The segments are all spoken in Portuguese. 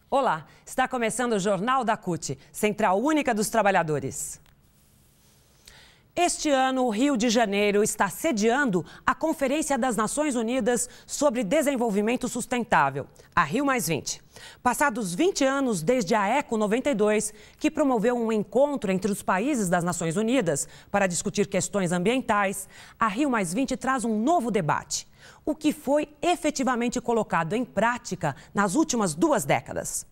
Olá, está começando o Jornal da CUT, Central Única dos Trabalhadores. Este ano, o Rio de Janeiro está sediando a Conferência das Nações Unidas sobre Desenvolvimento Sustentável, a Rio+20. Passados 20 anos desde a ECO 92, que promoveu um encontro entre os países das Nações Unidas para discutir questões ambientais, a Rio+20 traz um novo debate. O que foi efetivamente colocado em prática nas últimas 2 décadas.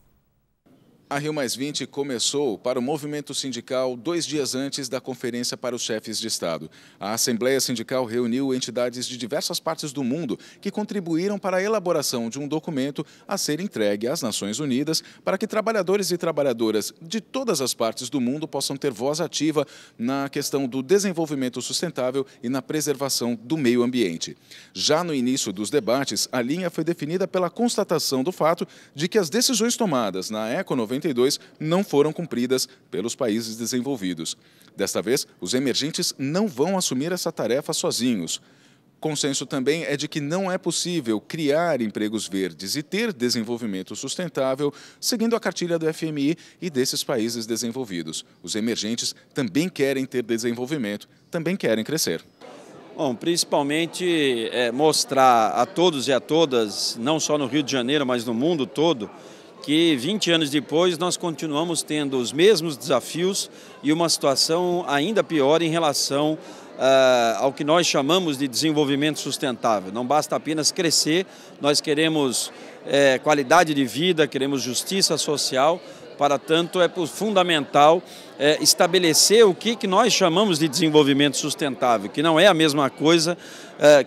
A Rio+20 começou para o movimento sindical 2 dias antes da Conferência para os Chefes de Estado. A Assembleia Sindical reuniu entidades de diversas partes do mundo que contribuíram para a elaboração de um documento a ser entregue às Nações Unidas para que trabalhadores e trabalhadoras de todas as partes do mundo possam ter voz ativa na questão do desenvolvimento sustentável e na preservação do meio ambiente. Já no início dos debates, a linha foi definida pela constatação do fato de que as decisões tomadas na ECO 92 não foram cumpridas pelos países desenvolvidos. Desta vez, os emergentes não vão assumir essa tarefa sozinhos. Consenso também é de que não é possível criar empregos verdes e ter desenvolvimento sustentável seguindo a cartilha do FMI e desses países desenvolvidos. Os emergentes também querem ter desenvolvimento, também querem crescer. Bom, principalmente mostrar a todos e a todas, não só no Rio de Janeiro, mas no mundo todo, que 20 anos depois nós continuamos tendo os mesmos desafios e uma situação ainda pior em relação ao que nós chamamos de desenvolvimento sustentável. Não basta apenas crescer, nós queremos qualidade de vida, queremos justiça social, para tanto é fundamental estabelecer o que nós chamamos de desenvolvimento sustentável, que não é a mesma coisa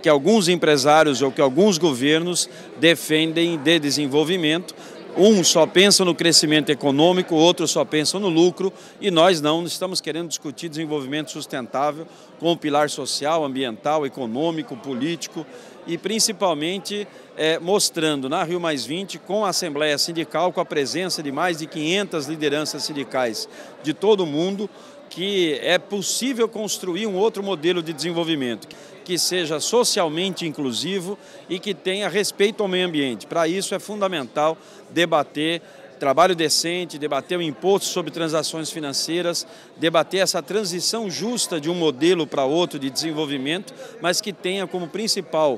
que alguns empresários ou que alguns governos defendem de desenvolvimento. Um só pensa no crescimento econômico, o outro só pensa no lucro e nós não estamos querendo discutir desenvolvimento sustentável com o pilar social, ambiental, econômico, político e principalmente mostrando na Rio+20 com a Assembleia Sindical, com a presença de mais de 500 lideranças sindicais de todo o mundo, que é possível construir um outro modelo de desenvolvimento que seja socialmente inclusivo e que tenha respeito ao meio ambiente. Para isso é fundamental debater trabalho decente, debater o imposto sobre transações financeiras, debater essa transição justa de um modelo para outro de desenvolvimento, mas que tenha como principal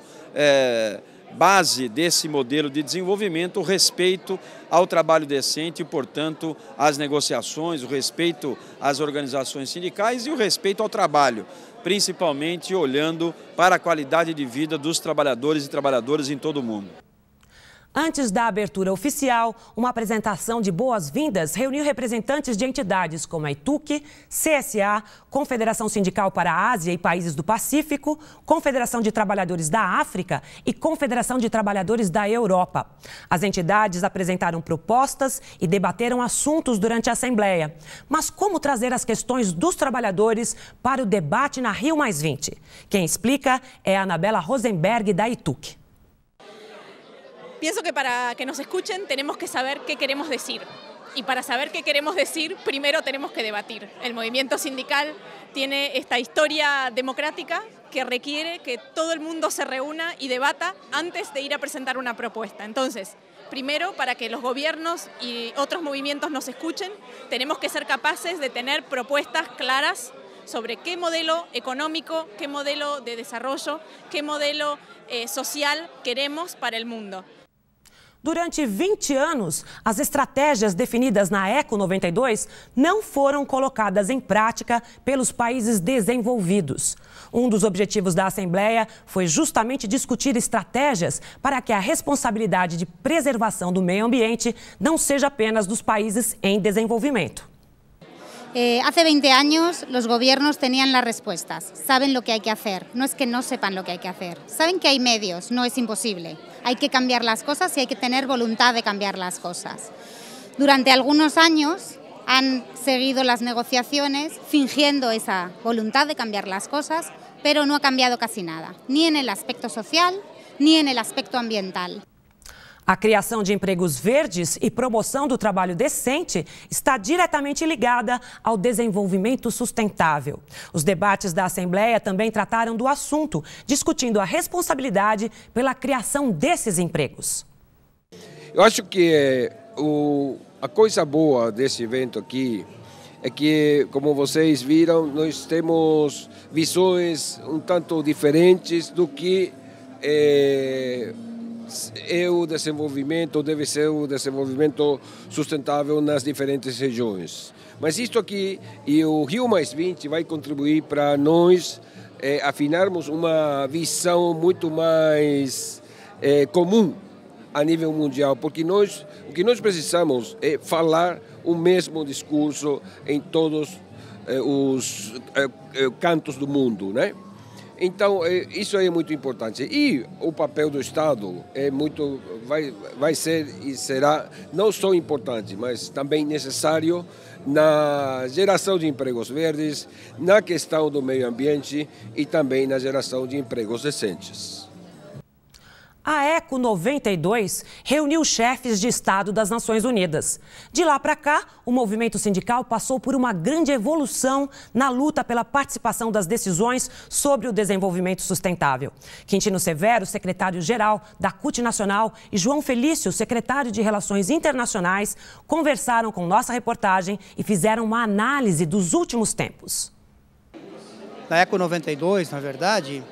base desse modelo de desenvolvimento o respeito ao trabalho decente e, portanto, às negociações, o respeito às organizações sindicais e o respeito ao trabalho, principalmente olhando para a qualidade de vida dos trabalhadores e trabalhadoras em todo o mundo. Antes da abertura oficial, uma apresentação de boas-vindas reuniu representantes de entidades como a ITUC, CSA, Confederação Sindical para a Ásia e Países do Pacífico, Confederação de Trabalhadores da África e Confederação de Trabalhadores da Europa. As entidades apresentaram propostas e debateram assuntos durante a Assembleia. Mas como trazer as questões dos trabalhadores para o debate na Rio+20? Quem explica é a Anabela Rosenberg, da ITUC. Pienso que para que nos escuchen tenemos que saber qué queremos decir. Y para saber qué queremos decir, primero tenemos que debatir. El movimiento sindical tiene esta historia democrática que requiere que todo el mundo se reúna y debata antes de ir a presentar una propuesta. Entonces, primero, para que los gobiernos y otros movimientos nos escuchen, tenemos que ser capaces de tener propuestas claras sobre qué modelo económico, qué modelo de desarrollo, qué modelo social queremos para el mundo. Durante 20 anos, as estratégias definidas na ECO 92 não foram colocadas em prática pelos países desenvolvidos. Um dos objetivos da Assembleia foi justamente discutir estratégias para que a responsabilidade de preservação do meio ambiente não seja apenas dos países em desenvolvimento. Hace 20 años los gobiernos tenían las respuestas, saben lo que hay que hacer, no es que no sepan lo que hay que hacer, saben que hay medios, no es imposible, hay que cambiar las cosas y hay que tener voluntad de cambiar las cosas. Durante algunos años han seguido las negociaciones fingiendo esa voluntad de cambiar las cosas, pero no ha cambiado casi nada, ni en el aspecto social ni en el aspecto ambiental. A criação de empregos verdes e promoção do trabalho decente está diretamente ligada ao desenvolvimento sustentável. Os debates da Assembleia também trataram do assunto, discutindo a responsabilidade pela criação desses empregos. Eu acho que a coisa boa desse evento aqui é que, como vocês viram, nós temos visões um tanto diferentes do que o desenvolvimento, deve ser o desenvolvimento sustentável nas diferentes regiões. Mas isto aqui e o Rio+20 vai contribuir para nós afinarmos uma visão muito mais comum a nível mundial, porque o que nós precisamos é falar o mesmo discurso em todos os cantos do mundo, né? Então, isso é muito importante. E o papel do Estado vai ser e será não só importante, mas também necessário na geração de empregos verdes, na questão do meio ambiente e também na geração de empregos decentes. A ECO 92 reuniu chefes de Estado das Nações Unidas. De lá para cá, o movimento sindical passou por uma grande evolução na luta pela participação das decisões sobre o desenvolvimento sustentável. Quintino Severo, secretário-geral da CUT Nacional, e João Felício, secretário de Relações Internacionais, conversaram com nossa reportagem e fizeram uma análise dos últimos tempos. Na ECO 92, na verdade,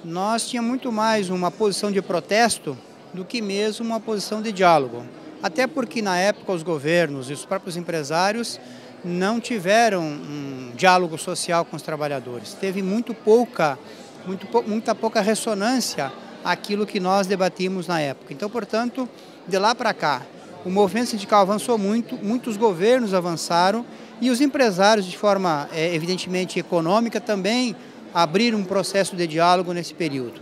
nós tínhamos muito mais uma posição de protesto do que mesmo uma posição de diálogo. Até porque, na época, os governos e os próprios empresários não tiveram um diálogo social com os trabalhadores. Teve muita pouca ressonância àquilo que nós debatimos na época. Então, portanto, de lá para cá, o movimento sindical avançou muito, muitos governos avançaram e os empresários, de forma evidentemente econômica, também abrir um processo de diálogo nesse período.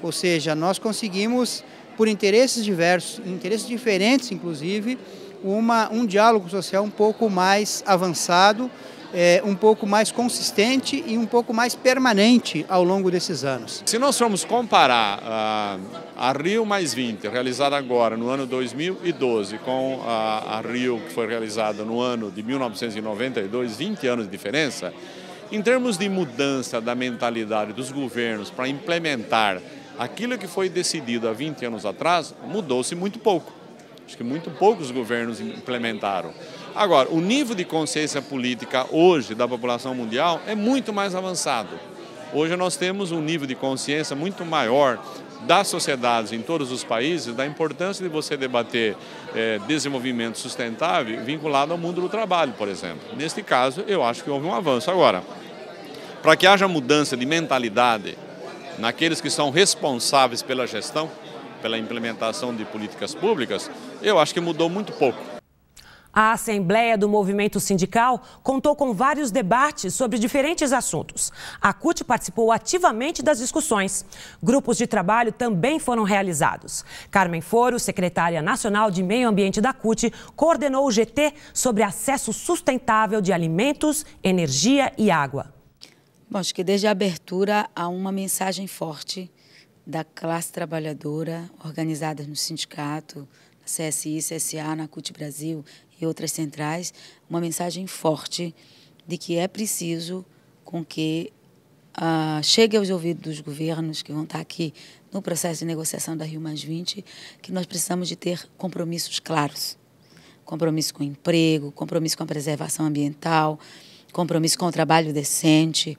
Ou seja, nós conseguimos, por interesses diversos, interesses diferentes inclusive, um diálogo social um pouco mais avançado, um pouco mais consistente e um pouco mais permanente ao longo desses anos. Se nós formos comparar a Rio+20, realizada agora no ano 2012, com a Rio, que foi realizada no ano de 1992, 20 anos de diferença, em termos de mudança da mentalidade dos governos para implementar aquilo que foi decidido há 20 anos atrás, mudou-se muito pouco. Acho que muito poucos governos implementaram. Agora, o nível de consciência política hoje da população mundial é muito mais avançado. Hoje nós temos um nível de consciência muito maior das sociedades em todos os países, da importância de você debater desenvolvimento sustentável vinculado ao mundo do trabalho, por exemplo. Neste caso, eu acho que houve um avanço. Agora, para que haja mudança de mentalidade naqueles que são responsáveis pela gestão, pela implementação de políticas públicas, eu acho que mudou muito pouco. A Assembleia do Movimento Sindical contou com vários debates sobre diferentes assuntos. A CUT participou ativamente das discussões. Grupos de trabalho também foram realizados. Carmen Foro, secretária nacional de Meio Ambiente da CUT, coordenou o GT sobre acesso sustentável de alimentos, energia e água. Bom, acho que desde a abertura há uma mensagem forte da classe trabalhadora organizada no sindicato, na CSI, CSA, na CUT Brasil e outras centrais, uma mensagem forte de que é preciso com que chegue aos ouvidos dos governos que vão estar aqui no processo de negociação da Rio+20, que nós precisamos de ter compromissos claros. Compromisso com o emprego, compromisso com a preservação ambiental, compromisso com o trabalho decente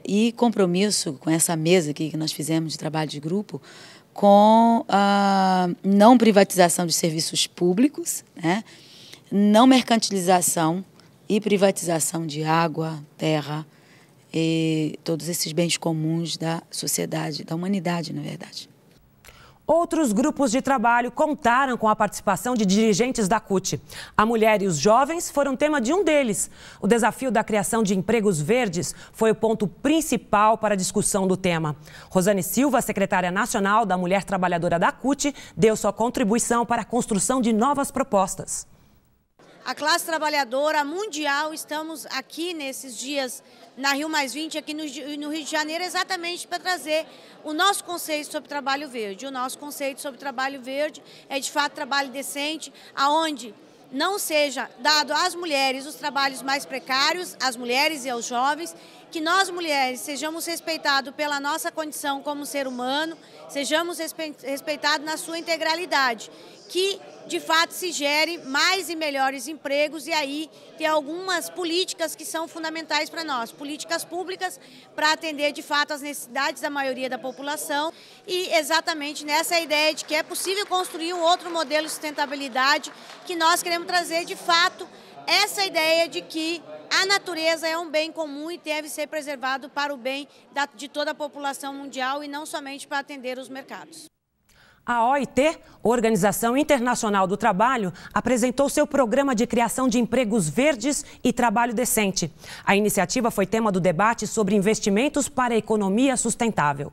e compromisso com essa mesa aqui que nós fizemos de trabalho de grupo com a não privatização de serviços públicos, né? Não mercantilização e privatização de água, terra e todos esses bens comuns da sociedade, da humanidade, na verdade. Outros grupos de trabalho contaram com a participação de dirigentes da CUT. A mulher e os jovens foram tema de um deles. O desafio da criação de empregos verdes foi o ponto principal para a discussão do tema. Rosane Silva, secretária nacional da Mulher Trabalhadora da CUT, deu sua contribuição para a construção de novas propostas. a classe trabalhadora mundial, estamos aqui nesses dias na Rio+20, aqui no Rio de Janeiro, exatamente para trazer o nosso conceito sobre trabalho verde. O nosso conceito sobre trabalho verde é, de fato, trabalho decente, aonde não seja dado às mulheres os trabalhos mais precários, às mulheres e aos jovens, que nós mulheres sejamos respeitados pela nossa condição como ser humano, sejamos respeitados na sua integralidade, que de fato se gere mais e melhores empregos, e aí tem algumas políticas que são fundamentais para nós, políticas públicas para atender de fato as necessidades da maioria da população, e exatamente nessa ideia de que é possível construir um outro modelo de sustentabilidade, que nós queremos trazer de fato essa ideia de que a natureza é um bem comum e deve ser preservado para o bem de toda a população mundial e não somente para atender os mercados. A OIT, Organização Internacional do Trabalho, apresentou seu programa de criação de empregos verdes e trabalho decente. A iniciativa foi tema do debate sobre investimentos para a economia sustentável.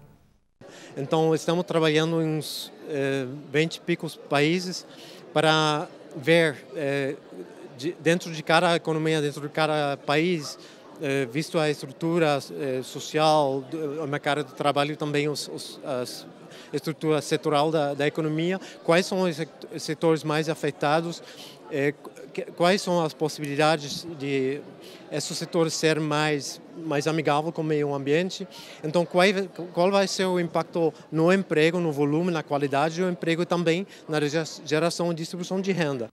Então, estamos trabalhando em uns 20 e picos países para ver dentro de cada economia, dentro de cada país, visto a estrutura social, o mercado de trabalho e também as estrutura setorial da economia, quais são os setores mais afetados, quais são as possibilidades de esse setor ser mais amigável com o meio ambiente. Então, qual vai ser o impacto no emprego, no volume, na qualidade do emprego e também na geração e distribuição de renda.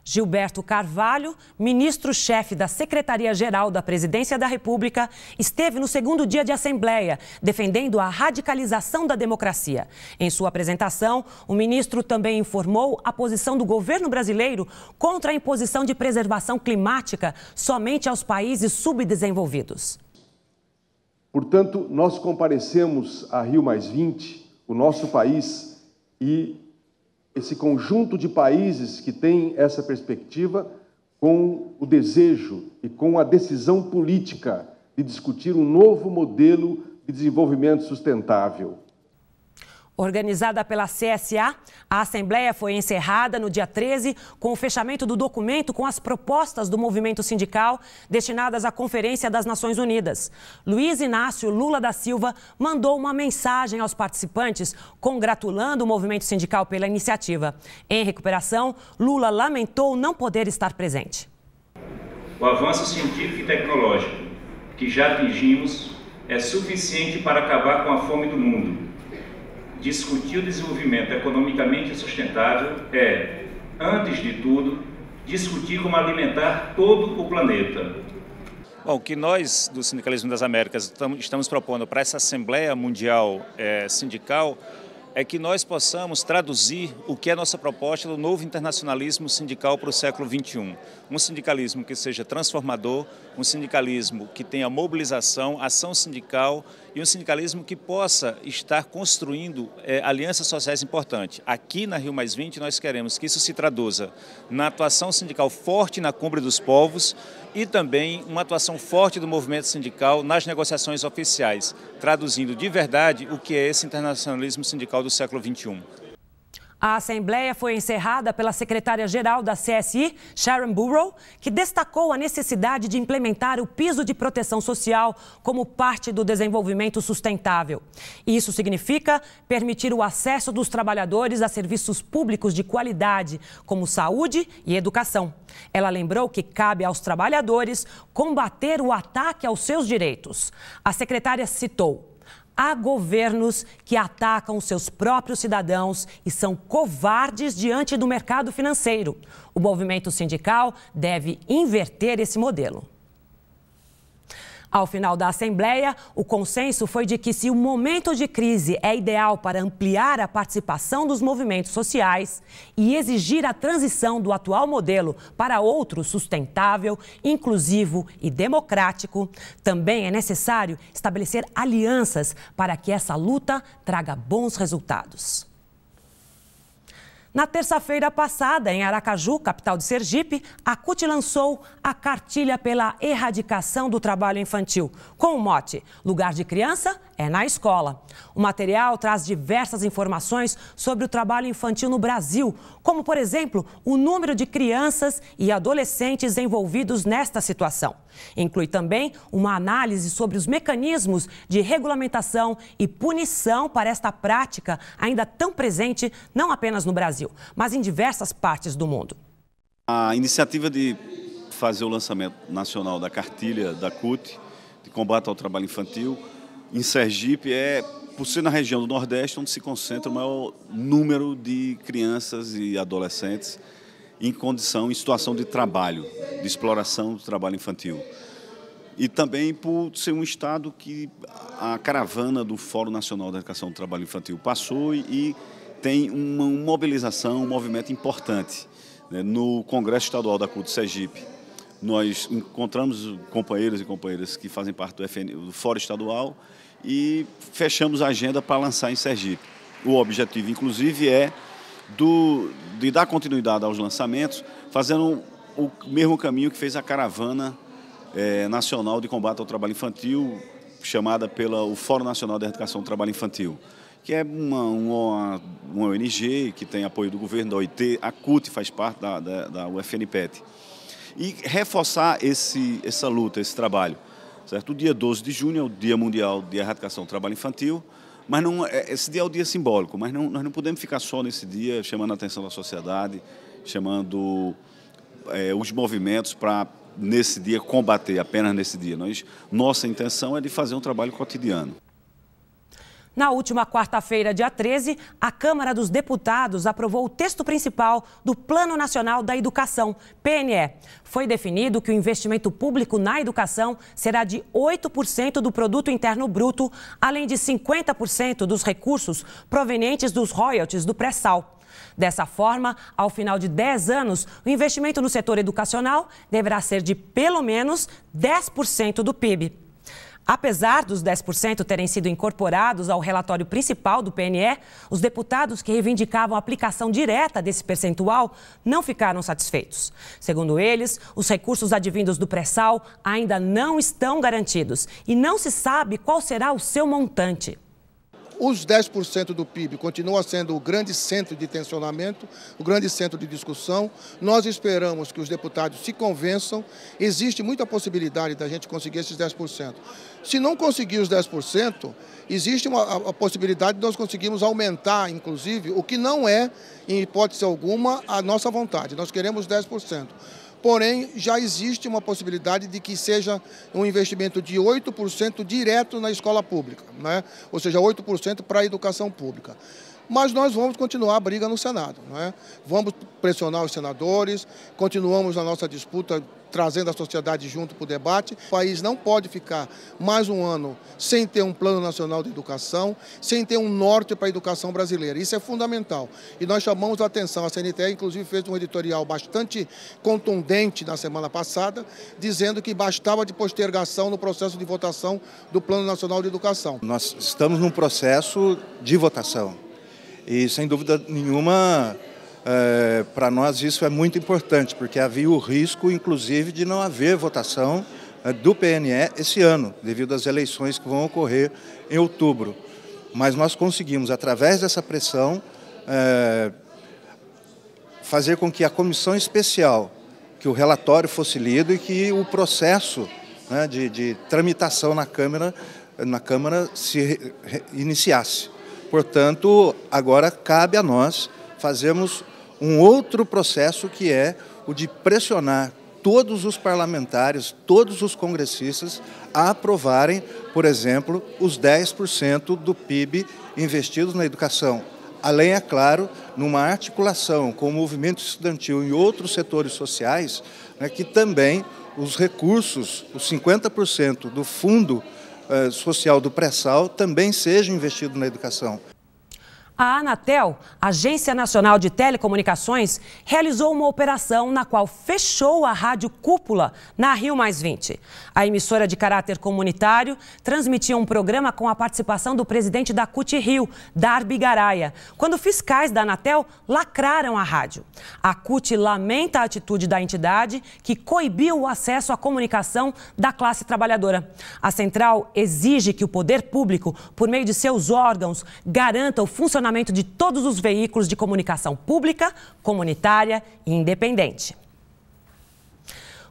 Gilberto Carvalho, ministro-chefe da Secretaria-Geral da Presidência da República, esteve no segundo dia de Assembleia, defendendo a radicalização da democracia. Em sua apresentação, o ministro também informou a posição do governo brasileiro contra a imposição de preservação climática somente aos países subdesenvolvidos. Portanto, nós comparecemos a Rio+20, o nosso país, e esse conjunto de países que tem essa perspectiva, com o desejo e com a decisão política de discutir um novo modelo de desenvolvimento sustentável. Organizada pela CSA, a Assembleia foi encerrada no dia 13 com o fechamento do documento com as propostas do movimento sindical destinadas à Conferência das Nações Unidas. Luiz Inácio Lula da Silva mandou uma mensagem aos participantes congratulando o movimento sindical pela iniciativa. Em recuperação, Lula lamentou não poder estar presente. O avanço científico e tecnológico que já atingimos é suficiente para acabar com a fome do mundo. Discutir o desenvolvimento economicamente sustentável é, antes de tudo, discutir como alimentar todo o planeta. Bom, o que nós, do Sindicalismo das Américas, estamos propondo para essa Assembleia Mundial Sindical é que nós possamos traduzir o que é a nossa proposta do novo internacionalismo sindical para o século XXI. Um sindicalismo que seja transformador, um sindicalismo que tenha mobilização, ação sindical e um sindicalismo que possa estar construindo alianças sociais importantes. Aqui na Rio+20 nós queremos que isso se traduza na atuação sindical forte na Cumbre dos Povos e também uma atuação forte do movimento sindical nas negociações oficiais, traduzindo de verdade o que é esse internacionalismo sindical do século XXI. A Assembleia foi encerrada pela secretária-geral da CSI, Sharon Burrow, que destacou a necessidade de implementar o piso de proteção social como parte do desenvolvimento sustentável. Isso significa permitir o acesso dos trabalhadores a serviços públicos de qualidade, como saúde e educação. Ela lembrou que cabe aos trabalhadores combater o ataque aos seus direitos. A secretária citou: há governos que atacam seus próprios cidadãos e são covardes diante do mercado financeiro. O movimento sindical deve inverter esse modelo. Ao final da Assembleia, o consenso foi de que se o momento de crise é ideal para ampliar a participação dos movimentos sociais e exigir a transição do atual modelo para outro sustentável, inclusivo e democrático, também é necessário estabelecer alianças para que essa luta traga bons resultados. Na terça-feira passada, em Aracaju, capital de Sergipe, a CUT lançou a Cartilha pela Erradicação do Trabalho Infantil, com o mote "Lugar de criança é na escola". O material traz diversas informações sobre o trabalho infantil no Brasil, como, por exemplo, o número de crianças e adolescentes envolvidos nesta situação. Inclui também uma análise sobre os mecanismos de regulamentação e punição para esta prática ainda tão presente não apenas no Brasil, mas em diversas partes do mundo. A iniciativa de fazer o lançamento nacional da cartilha da CUT, de combate ao trabalho infantil, em Sergipe, por ser na região do Nordeste, onde se concentra o maior número de crianças e adolescentes em situação de trabalho, de exploração do trabalho infantil. E também por ser um estado que a caravana do Fórum Nacional da Educação do Trabalho Infantil passou e tem uma mobilização, um movimento importante, né? No Congresso Estadual da CUT Sergipe, nós encontramos companheiros e companheiras que fazem parte do Fórum Estadual e fechamos a agenda para lançar em Sergipe. O objetivo, inclusive, é de dar continuidade aos lançamentos, fazendo o mesmo caminho que fez a caravana nacional de combate ao trabalho infantil, chamada pelo Fórum Nacional da Educação do Trabalho Infantil, que é uma ONG que tem apoio do governo, da OIT, a CUT faz parte da UFNPET. E reforçar essa luta, esse trabalho. Certo? O dia 12 de junho é o Dia Mundial de Erradicação do Trabalho Infantil, mas esse dia é o dia simbólico, mas nós não podemos ficar só nesse dia chamando a atenção da sociedade, chamando os movimentos para, nesse dia, combater, apenas nesse dia. Nossa intenção é de fazer um trabalho cotidiano. Na última quarta-feira, dia 13, a Câmara dos Deputados aprovou o texto principal do Plano Nacional da Educação, PNE. Foi definido que o investimento público na educação será de 8% do Produto Interno Bruto, além de 50% dos recursos provenientes dos royalties do pré-sal. Dessa forma, ao final de 10 anos, o investimento no setor educacional deverá ser de pelo menos 10% do PIB. Apesar dos 10% terem sido incorporados ao relatório principal do PNE, os deputados que reivindicavam a aplicação direta desse percentual não ficaram satisfeitos. Segundo eles, os recursos advindos do pré-sal ainda não estão garantidos e não se sabe qual será o seu montante. Os 10% do PIB continua sendo o grande centro de tensionamento, o grande centro de discussão. Nós esperamos que os deputados se convençam. Existe muita possibilidade da gente conseguir esses 10%. Se não conseguir os 10%, existe a possibilidade de nós conseguirmos aumentar, inclusive, o que não é, em hipótese alguma, a nossa vontade. Nós queremos 10%. Porém, já existe uma possibilidade de que seja um investimento de 8% direto na escola pública, né? Ou seja, 8% para a educação pública. Mas nós vamos continuar a briga no Senado, né? Vamos pressionar os senadores, continuamos na nossa disputa, trazendo a sociedade junto para o debate. O país não pode ficar mais um ano sem ter um plano nacional de educação, sem ter um norte para a educação brasileira. Isso é fundamental. E nós chamamos a atenção, a CNTE inclusive fez um editorial bastante contundente na semana passada, dizendo que bastava de postergação no processo de votação do Plano Nacional de Educação. Nós estamos num processo de votação e, sem dúvida nenhuma, para nós isso é muito importante, porque havia o risco, inclusive, de não haver votação do PNE esse ano, devido às eleições que vão ocorrer em outubro. Mas nós conseguimos, através dessa pressão, fazer com que a comissão especial, que o relatório fosse lido e que o processo, né, de tramitação na Câmara se iniciasse. Portanto, agora cabe a nós fazermos um outro processo, que é o de pressionar todos os parlamentares, todos os congressistas a aprovarem, por exemplo, os 10% do PIB investidos na educação. Além, é claro, numa articulação com o movimento estudantil e outros setores sociais, né, que também os recursos, os 50% do fundo social do pré-sal também sejam investidos na educação. A Anatel, Agência Nacional de Telecomunicações, realizou uma operação na qual fechou a Rádio Cúpula na Rio+20. A emissora de caráter comunitário transmitia um programa com a participação do presidente da CUT Rio, Darby Garaia, quando fiscais da Anatel lacraram a rádio. A CUT lamenta a atitude da entidade que coibiu o acesso à comunicação da classe trabalhadora. A central exige que o poder público, por meio de seus órgãos, garanta o funcionamento de todos os veículos de comunicação pública, comunitária e independente.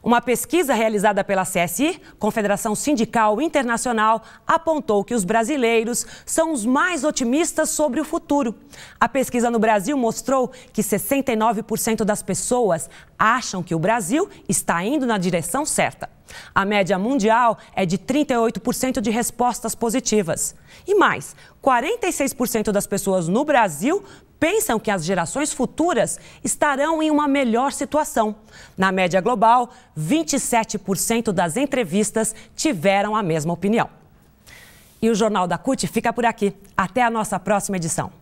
Uma pesquisa realizada pela CSI, Confederação Sindical Internacional, apontou que os brasileiros são os mais otimistas sobre o futuro. A pesquisa no Brasil mostrou que 69% das pessoas acham que o Brasil está indo na direção certa. A média mundial é de 38% de respostas positivas. E mais, 46% das pessoas no Brasil pensam que as gerações futuras estarão em uma melhor situação. Na média global, 27% das entrevistas tiveram a mesma opinião. E o Jornal da CUT fica por aqui. Até a nossa próxima edição.